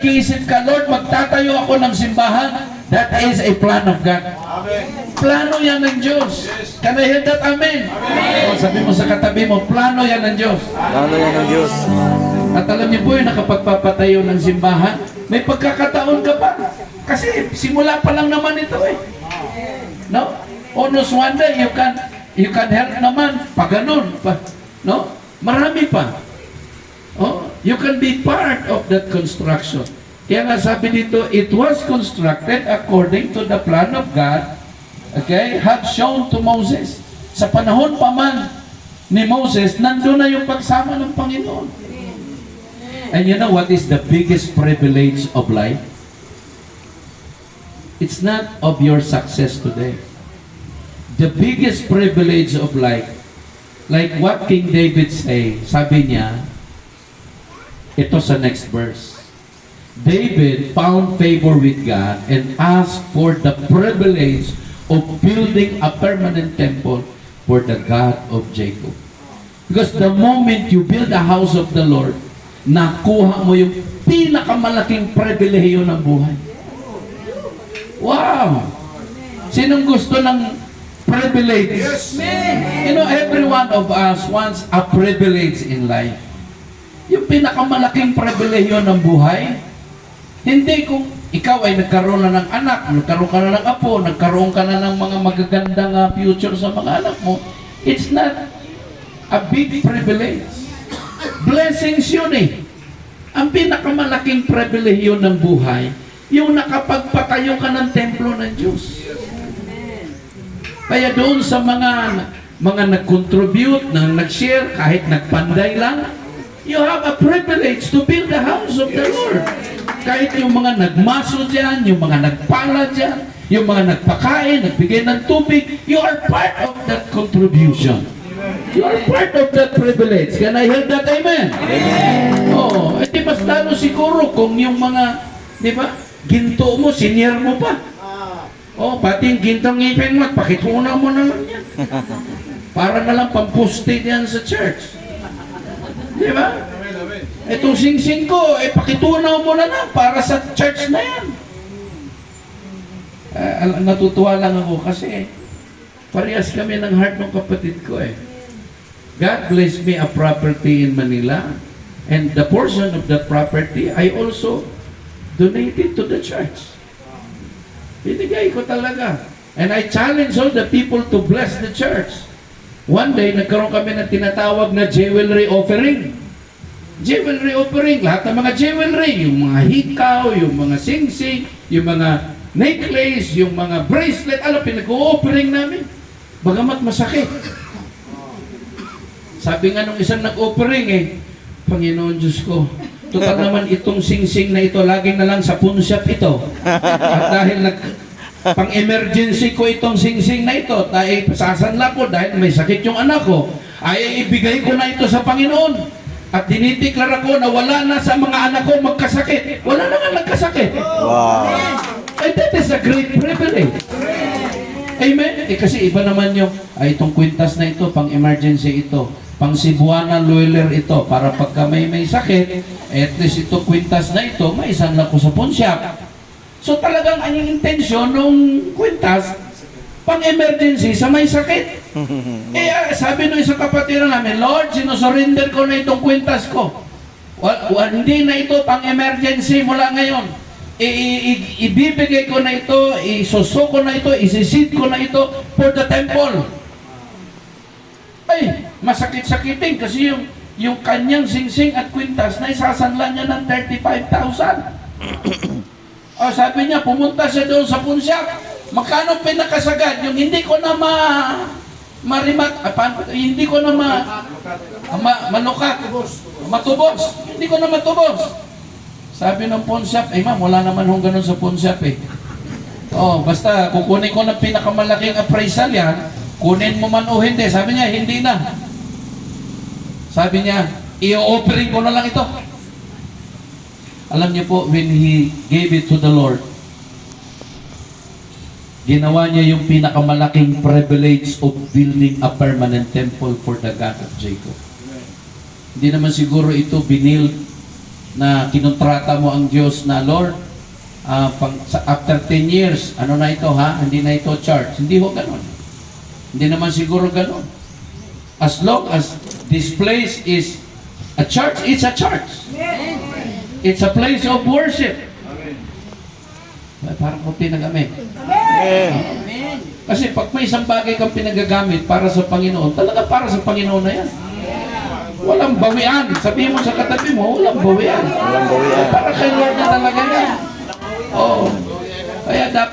Iisip ka, Lord, magtatayo ako ng simbahan. That is a plan of God. Amen. Plano yan ng Diyos. Yes. Can I hear that? Amen. O, sabi mo sa katabi mo, plano yan ng Diyos. Plano yan ng Diyos. At alam niyo po yung nakapagpapatayo ng simbahan, may pagkakataon ka pa. Kasi simula pa lang naman ito eh. No? Almost one day, you can help naman. Pa ganun. Pa, no? Marami pa. Oh, you can be part of that construction. Kaya nga sabi dito, it was constructed according to the plan of God, okay, had shown to Moses. Sa panahon pa man ni Moses, nandun na yung pagsama ng Panginoon. And you know what is the biggest privilege of life? It's not of your success today. The biggest privilege of life, like what King David say, sabi niya, ito sa next verse. David found favor with God and asked for the privilege of building a permanent temple for the God of Jacob. Because the moment you build a house of the Lord, nakuha mo yung pinakamalaking pribilehiyo ng buhay. Wow! Sinong gusto ng privilege? Yes. You know, every one of us wants a privilege in life. Yung pinakamalaking pribilehiyo ng buhay, hindi kung ikaw ay nagkaroon na ng anak, nagkaroon ka na ng apo, nagkaroon ka na ng mga magagandang future sa mga anak mo, it's not a big privilege. Blessings yun eh. Ang pinakamalaking pribilehiyo ng buhay, yung nakapagpatayo ka ng templo ng Diyos. Kaya doon sa mga nag-contribute, nag-share, kahit nagpanday lang, you have a privilege to build the house of the Lord. Kahit yung mga nagmaso dyan, yung mga nagpala dyan, yung mga nagpakain, nagbigay ng tubig, you are part of that contribution. You are part of that privilege. Can I hear that? Amen? Amen. Oh, di mas lalo siguro kung yung mga, di ba, ginto mo, senior mo pa. Oh, pati yung gintong ngipin mo, pakituna mo na lang yan. Para na lang pampuste yan sa church. Di ba? Itong sing-sing ko, pakitunaw mo na lang para sa church na yan. Natutuwa lang ako kasi parehas kami ng heart ng kapatid ko eh. God blessed me a property in Manila, and the portion of that property I also donated to the church. Binigay ko talaga. And I challenge all the people to bless the church. One day, nagkaroon kami ng tinatawag na jewelry offering. Jewelry offering, lahat ng mga jewelry, yung mga hikaw, yung mga sing-sing, yung mga necklace, yung mga bracelet, pinag-o-offering namin. Bagamat masakit. Sabi nga nung isang nag-offering Panginoon Diyos ko, total naman itong sing-sing na ito, laging na lang sa pawn shop ito. At dahil pang-emergency ko itong sing-sing na ito, dahil sasanla ko, dahil may sakit yung anak ko, ay ibigay ko na ito sa Panginoon. At dinideklara ko na wala na sa mga anak ko magkasakit. Wala na nga nagkasakit. Wow. And that is a great privilege. Amen? Kasi iba naman yung, itong kwintas na ito, pang-emergency ito, pang Cebuana Lueler ito, para pagka may sakit, at least ito kwintas na ito, may isanla ko sa pawn shop. So talagang ang intensyon ng kwintas, pang-emergency sa may sakit. Sabi nung isang kapatid namin, Lord, sinusurrender ko na itong kwintas ko. Hindi na ito pang-emergency mula ngayon. Ibibigay ko na ito, isusuko na ito, isisid ko na ito for the temple. Ay, masakit-sakitin kasi yung kanyang singsing at kwintas na isasanla niya ng 35,000. Sabi niya, pumunta siya doon sa pawn shop. Magkano pinakasagad? Yung hindi ko na hindi ko na matubos. Hindi ko na matubos. Sabi ng pawn shop, ma'am, wala naman hong ganun sa pawn shop basta kukunin ko ng pinakamalaking appraisal yan, kunin mo man o hindi. Sabi niya, hindi na. Sabi niya, i-offering ko na lang ito. Alam niyo po, when he gave it to the Lord, ginawa niya yung pinakamalaking privilege of building a permanent temple for the God of Jacob. Hindi naman siguro ito binild na kinontrata mo ang Diyos na Lord, after 10 years, ano na ito ha? Hindi na ito church. Hindi ho ganun. Hindi naman siguro ganun. As long as this place is a church, it's a church. It's a place of worship. Parang kung pinagamit. Kasi pag may isang bagay kang pinagagamit para sa Panginoon, talaga para sa Panginoon na yan. Walang bawian. Sabihin mo sa katabi mo, walang bawian. Walang bawian. Para kay Lord na talaga yan. Oo. Kaya dapat